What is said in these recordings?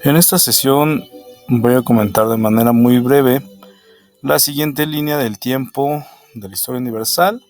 En esta sesión voy a comentar de manera muy breve la siguiente línea del tiempo de la historia universal,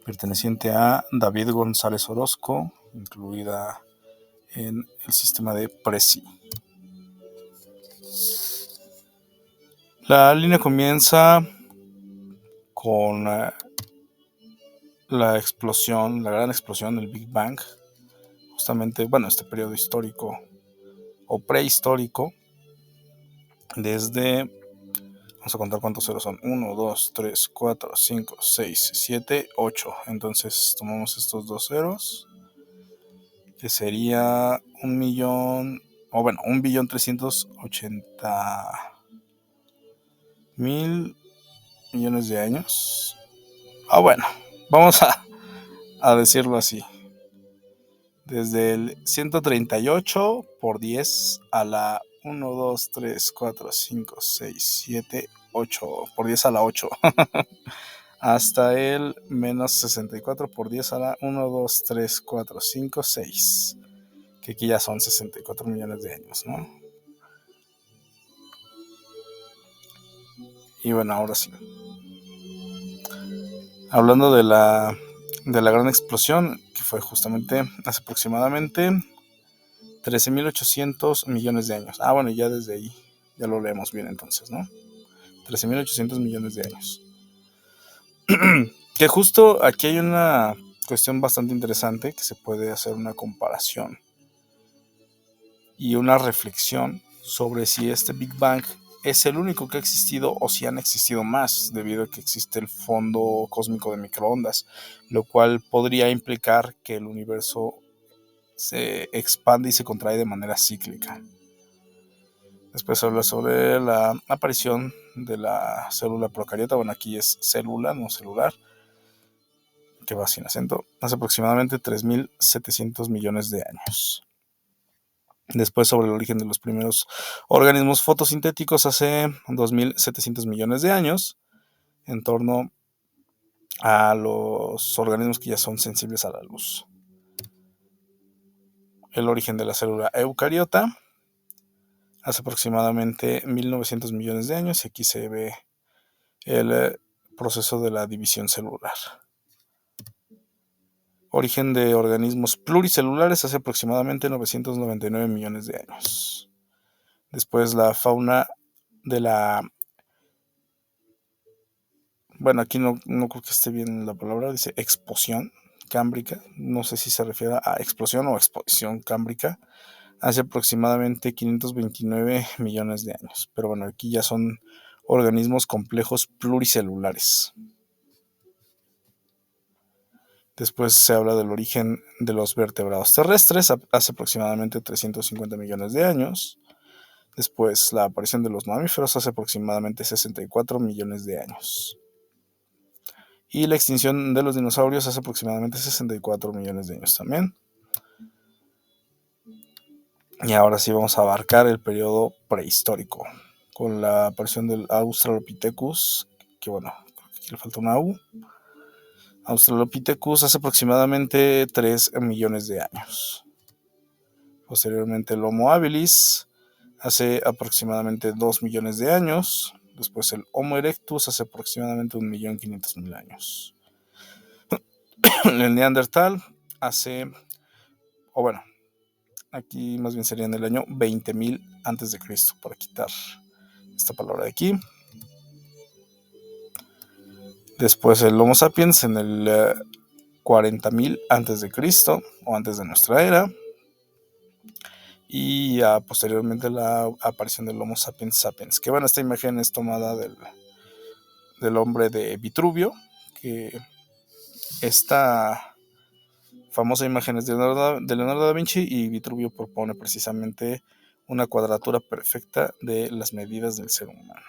perteneciente a David González Orozco, incluida en el sistema de Prezi. La línea comienza con la gran explosión del Big Bang, justamente, este periodo histórico o prehistórico, desde, vamos a contar cuántos ceros son, 1, 2, 3, 4, 5, 6, 7, 8, entonces tomamos estos dos ceros, que sería 1.380.000 millones de años. Vamos a decirlo así. Desde el 138 por 10 a la 1, 2, 3, 4, 5, 6, 7, 8 por 10 a la 8 hasta el menos 64 por 10 a la 1, 2, 3, 4, 5, 6, que aquí ya son 64 millones de años, ¿no? Y bueno, ahora sí, hablando de la gran explosión, que fue justamente hace aproximadamente 13.800 millones de años. Ya desde ahí ya lo leemos bien entonces, ¿no? 13.800 millones de años. Que justo aquí hay una cuestión bastante interesante, que se puede hacer una comparación y una reflexión sobre si este Big Bang es el único que ha existido o si han existido más, debido a que existe el fondo cósmico de microondas, lo cual podría implicar que el universo se expande y se contrae de manera cíclica. Después habla sobre la aparición de la célula procariota. Aquí es célula, no celular, que va sin acento, hace aproximadamente 3.700 millones de años. Después sobre el origen de los primeros organismos fotosintéticos hace 2.700 millones de años, en torno a los organismos que ya son sensibles a la luz. El origen de la célula eucariota hace aproximadamente 1.900 millones de años, y aquí se ve el proceso de la división celular. Origen de organismos pluricelulares hace aproximadamente 999 millones de años. Después la fauna de la... aquí no creo que esté bien la palabra, dice exposición cámbrica, no sé si se refiere a explosión o exposición cámbrica, hace aproximadamente 529 millones de años. Pero aquí ya son organismos complejos pluricelulares. Después se habla del origen de los vertebrados terrestres hace aproximadamente 350 millones de años. Después la aparición de los mamíferos hace aproximadamente 64 millones de años. Y la extinción de los dinosaurios hace aproximadamente 64 millones de años también. Y ahora sí vamos a abarcar el periodo prehistórico, con la aparición del Australopithecus, que creo que aquí le falta una U. Australopithecus hace aproximadamente 3 millones de años. Posteriormente el Homo habilis hace aproximadamente 2 millones de años. Después el Homo erectus hace aproximadamente 1.500.000 años. El Neandertal hace, aquí más bien sería en el año 20.000 antes de Cristo, para quitar esta palabra de aquí. Después el Homo sapiens en el 40.000 antes de Cristo, o antes de nuestra era. Y posteriormente la aparición del Homo sapiens sapiens, que esta imagen es tomada del hombre de Vitruvio, que esta famosa imagen es de Leonardo da Vinci, y Vitruvio propone precisamente una cuadratura perfecta de las medidas del ser humano.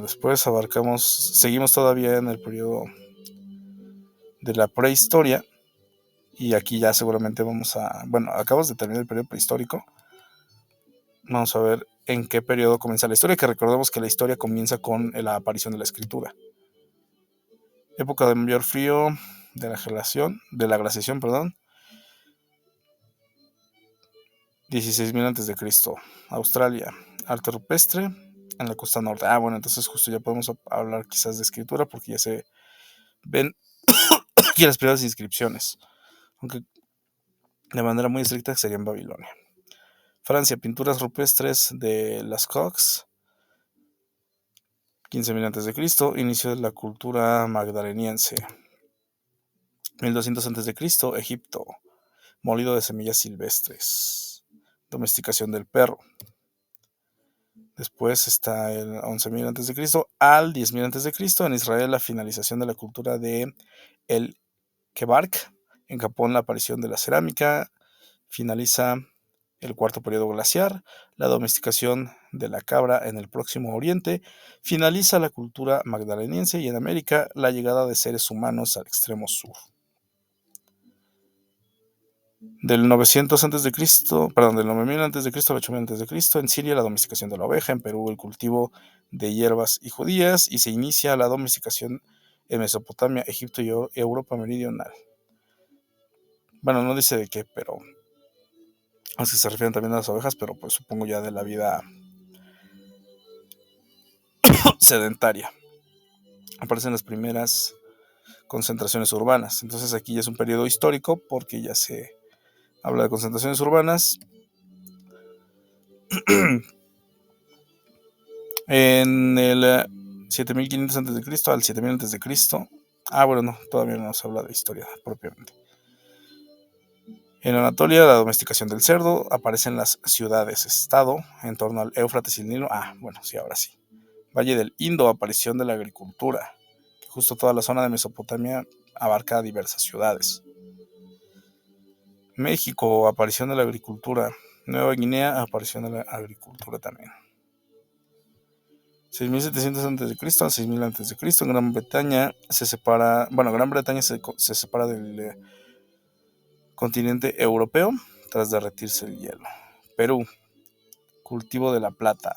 Después seguimos todavía en el periodo de la prehistoria, y aquí ya seguramente acabamos de terminar el periodo prehistórico. Vamos a ver en qué periodo comienza la historia, que recordemos que la historia comienza con la aparición de la escritura. Época de mayor frío de la glaciación, 16.000 antes de Cristo. Australia, arte rupestre en la costa norte. Bueno, entonces justo ya podemos hablar quizás de escritura porque ya se ven aquí las primeras inscripciones, aunque de manera muy estricta sería en Babilonia. Francia, pinturas rupestres de Lascaux, 15.000 antes de Cristo. Inicio de la cultura magdaleniense. 1200 antes de Cristo. Egipto, molido de semillas silvestres. Domesticación del perro. Después está el 11.000 antes de Cristo al 10.000 antes de Cristo. En Israel, la finalización de la cultura de el Kebark. En Japón, la aparición de la cerámica. Finaliza el cuarto periodo glaciar. La domesticación de la cabra en el Próximo Oriente. Finaliza la cultura magdaleniense y en América, la llegada de seres humanos al extremo sur. Del 900 a.C., del 9000 a.C. al 8000 a.C., en Siria la domesticación de la oveja, en Perú el cultivo de hierbas y judías, y se inicia la domesticación en Mesopotamia, Egipto y Europa meridional. Bueno, no dice de qué, pero es que se refieren también a las ovejas, pero pues supongo ya de la vida sedentaria. Aparecen las primeras concentraciones urbanas. Entonces aquí ya es un periodo histórico porque ya se habla de concentraciones urbanas. En el 7500 a.C. al 7000 a.C. Bueno, no, todavía no se habla de historia propiamente. En Anatolia, la domesticación del cerdo. Aparecen las ciudades-estado en torno al Éufrates y el Nilo. Bueno, sí, ahora sí. Valle del Indo, aparición de la agricultura. Justo toda la zona de Mesopotamia abarca diversas ciudades. México, aparición de la agricultura. Nueva Guinea, aparición de la agricultura también. 6.700 a.C. a 6.000 a.C. En Gran Bretaña se separa. Gran Bretaña se separa del continente europeo tras derretirse el hielo. Perú, cultivo de la patata.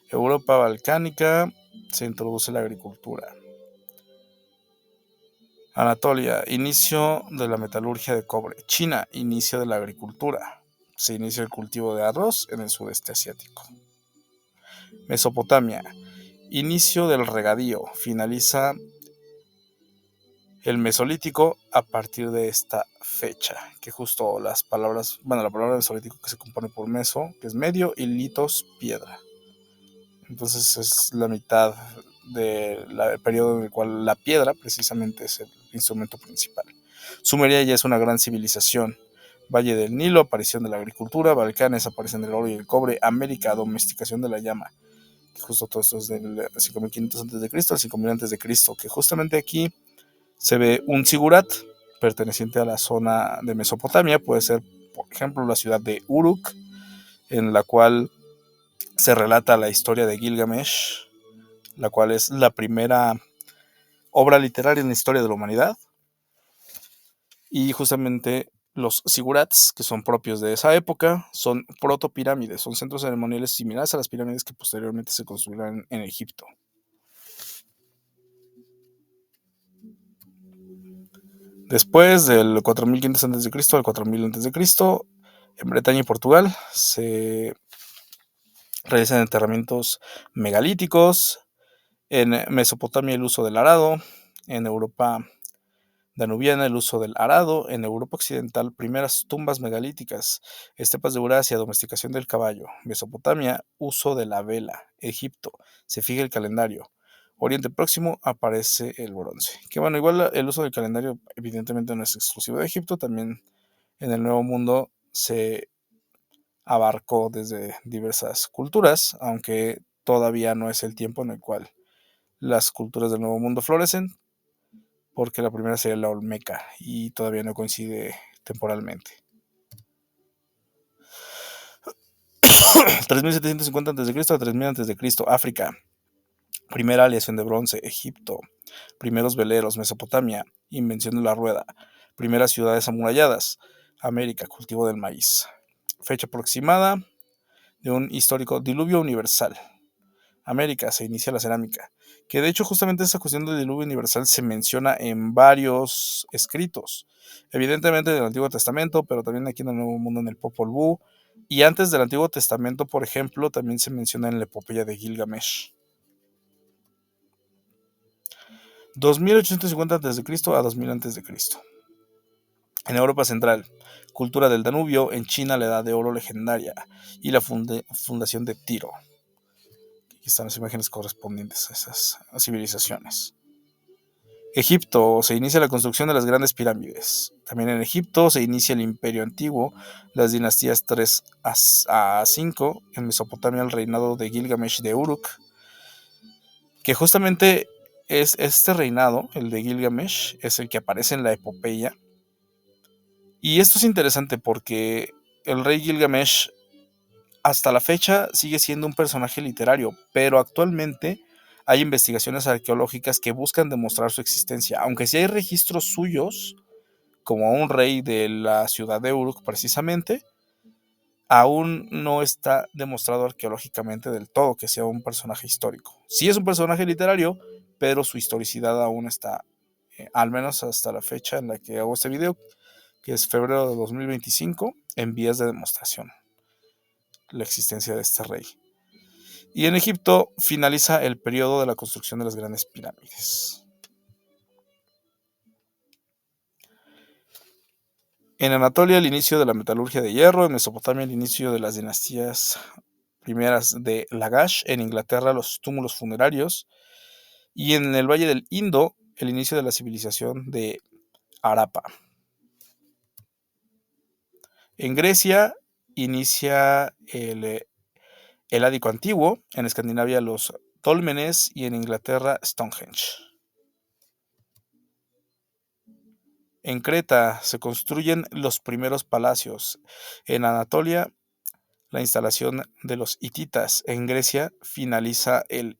Europa balcánica, se introduce la agricultura. Anatolia, inicio de la metalurgia de cobre. China, inicio de la agricultura. Se inicia el cultivo de arroz en el sudeste asiático. Mesopotamia, inicio del regadío. Finaliza el Mesolítico a partir de esta fecha, que justo las palabras, la palabra Mesolítico que se compone por meso, que es medio, y litos, piedra. Entonces es la mitad del periodo en el cual la piedra precisamente es el instrumento principal. Sumeria ya es una gran civilización. Valle del Nilo, aparición de la agricultura. Balcanes, aparición del oro y el cobre. América, domesticación de la llama. Justo todo esto es del 5500 a.C. al 5000 a.C., que justamente aquí se ve un zigurat perteneciente a la zona de Mesopotamia. Puede ser, por ejemplo, la ciudad de Uruk, en la cual se relata la historia de Gilgamesh, la cual es la primera obra literaria en la historia de la humanidad. Y justamente los zigurats, que son propios de esa época, son protopirámides, son centros ceremoniales similares a las pirámides que posteriormente se construirán en Egipto. Después del 4500 a.C. al 4000 a.C., en Bretaña y Portugal se realizan enterramientos megalíticos. En Mesopotamia el uso del arado. En Europa danubiana el uso del arado. En Europa occidental primeras tumbas megalíticas. Estepas de Eurasia, domesticación del caballo. Mesopotamia, uso de la vela. Egipto, se fija el calendario. Oriente Próximo aparece el bronce. Que igual el uso del calendario evidentemente no es exclusivo de Egipto, también en el Nuevo Mundo se abarcó desde diversas culturas, aunque todavía no es el tiempo en el cual las culturas del Nuevo Mundo florecen, porque la primera sería la Olmeca y todavía no coincide temporalmente. 3750 a.C. a 3000 a.C. África. Primera aleación de bronce. Egipto. Primeros veleros. Mesopotamia. Invención de la rueda. Primeras ciudades amuralladas. América. Cultivo del maíz. Fecha aproximada de un histórico diluvio universal. América, se inicia la cerámica. Que de hecho justamente esa cuestión del diluvio universal se menciona en varios escritos. Evidentemente en el Antiguo Testamento, pero también aquí en el Nuevo Mundo en el Popol Vuh. Y antes del Antiguo Testamento, por ejemplo, también se menciona en la epopeya de Gilgamesh. 2850 a.C. a 2000 a.C. En Europa Central, cultura del Danubio, en China la Edad de Oro legendaria y la fundación de Tiro. Aquí están las imágenes correspondientes a esas civilizaciones. Egipto, se inicia la construcción de las grandes pirámides. También en Egipto se inicia el Imperio Antiguo, las dinastías 3 a 5, en Mesopotamia el reinado de Gilgamesh de Uruk, que justamente es este reinado, el de Gilgamesh, es el que aparece en la epopeya. Y esto es interesante porque el rey Gilgamesh hasta la fecha sigue siendo un personaje literario, pero actualmente hay investigaciones arqueológicas que buscan demostrar su existencia, aunque sí hay registros suyos, como un rey de la ciudad de Uruk precisamente, aún no está demostrado arqueológicamente del todo que sea un personaje histórico. Sí es un personaje literario, pero su historicidad aún está, al menos hasta la fecha en la que hago este video, que es febrero de 2025, en vías de demostración la existencia de este rey. Y en Egipto finaliza el periodo de la construcción de las grandes pirámides. En Anatolia el inicio de la metalurgia de hierro, en Mesopotamia el inicio de las dinastías primeras de Lagash, en Inglaterra los túmulos funerarios y en el Valle del Indo el inicio de la civilización de Harappa. En Grecia inicia el Ático antiguo, en Escandinavia los dólmenes y en Inglaterra Stonehenge. En Creta se construyen los primeros palacios. En Anatolia, la instalación de los hititas. En Grecia finaliza el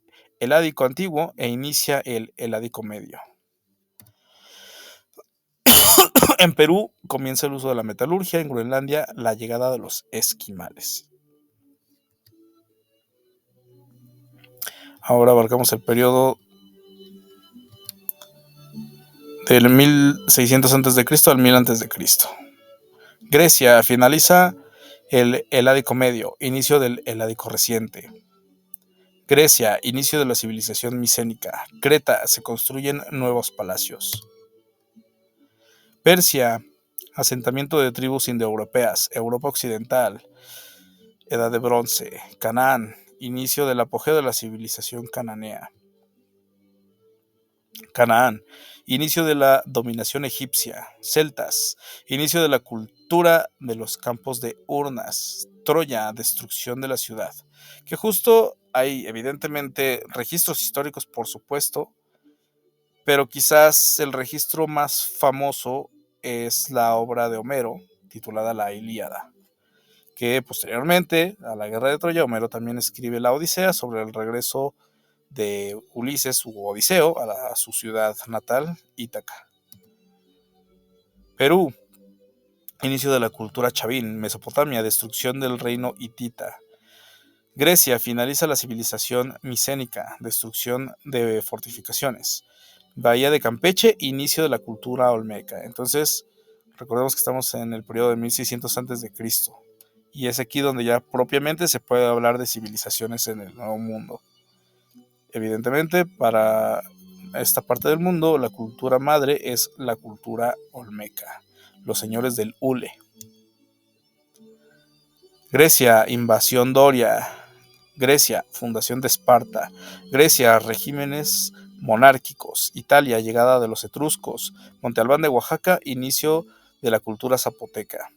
Ático antiguo e inicia el Ático medio. En Perú comienza el uso de la metalurgia. En Groenlandia, la llegada de los esquimales. Ahora abarcamos el periodo del 1600 a.C. al 1000 a.C. Grecia finaliza el Ático medio, inicio del Ático reciente. Grecia, inicio de la civilización micénica. Creta, se construyen nuevos palacios. Persia, asentamiento de tribus indoeuropeas. Europa occidental, Edad de Bronce. Canaán, inicio del apogeo de la civilización cananea. Canaán, inicio de la dominación egipcia. Celtas, inicio de la cultura de los campos de urnas. Troya, destrucción de la ciudad. Que justo hay evidentemente registros históricos, por supuesto, pero quizás el registro más famoso es la obra de Homero, titulada La Ilíada, que posteriormente a la guerra de Troya, Homero también escribe la Odisea sobre el regreso de Ulises u Odiseo a su ciudad natal, Ítaca. Perú, inicio de la cultura chavín. Mesopotamia, destrucción del reino hitita. Grecia, finaliza la civilización micénica, destrucción de fortificaciones. Bahía de Campeche, inicio de la cultura olmeca. Entonces, recordemos que estamos en el periodo de 1600 a.C. Y es aquí donde ya propiamente se puede hablar de civilizaciones en el Nuevo Mundo. Evidentemente, para esta parte del mundo, la cultura madre es la cultura olmeca, los señores del Hule. Grecia, invasión doria. Grecia, fundación de Esparta. Grecia, regímenes monárquicos. Italia, llegada de los etruscos. Monte Albán de Oaxaca, inicio de la cultura zapoteca.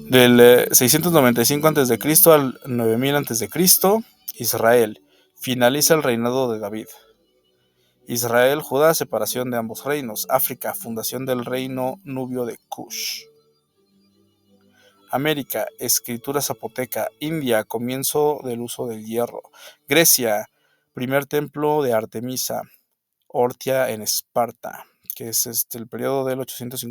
Del 695 a.C. al 9000 a.C., Israel, finaliza el reinado de David. Israel, Judá, separación de ambos reinos. África, fundación del reino nubio de Kush. América, escritura zapoteca. India, comienzo del uso del hierro. Grecia, primer templo de Artemisa. Ortia en Esparta, que es el periodo del 850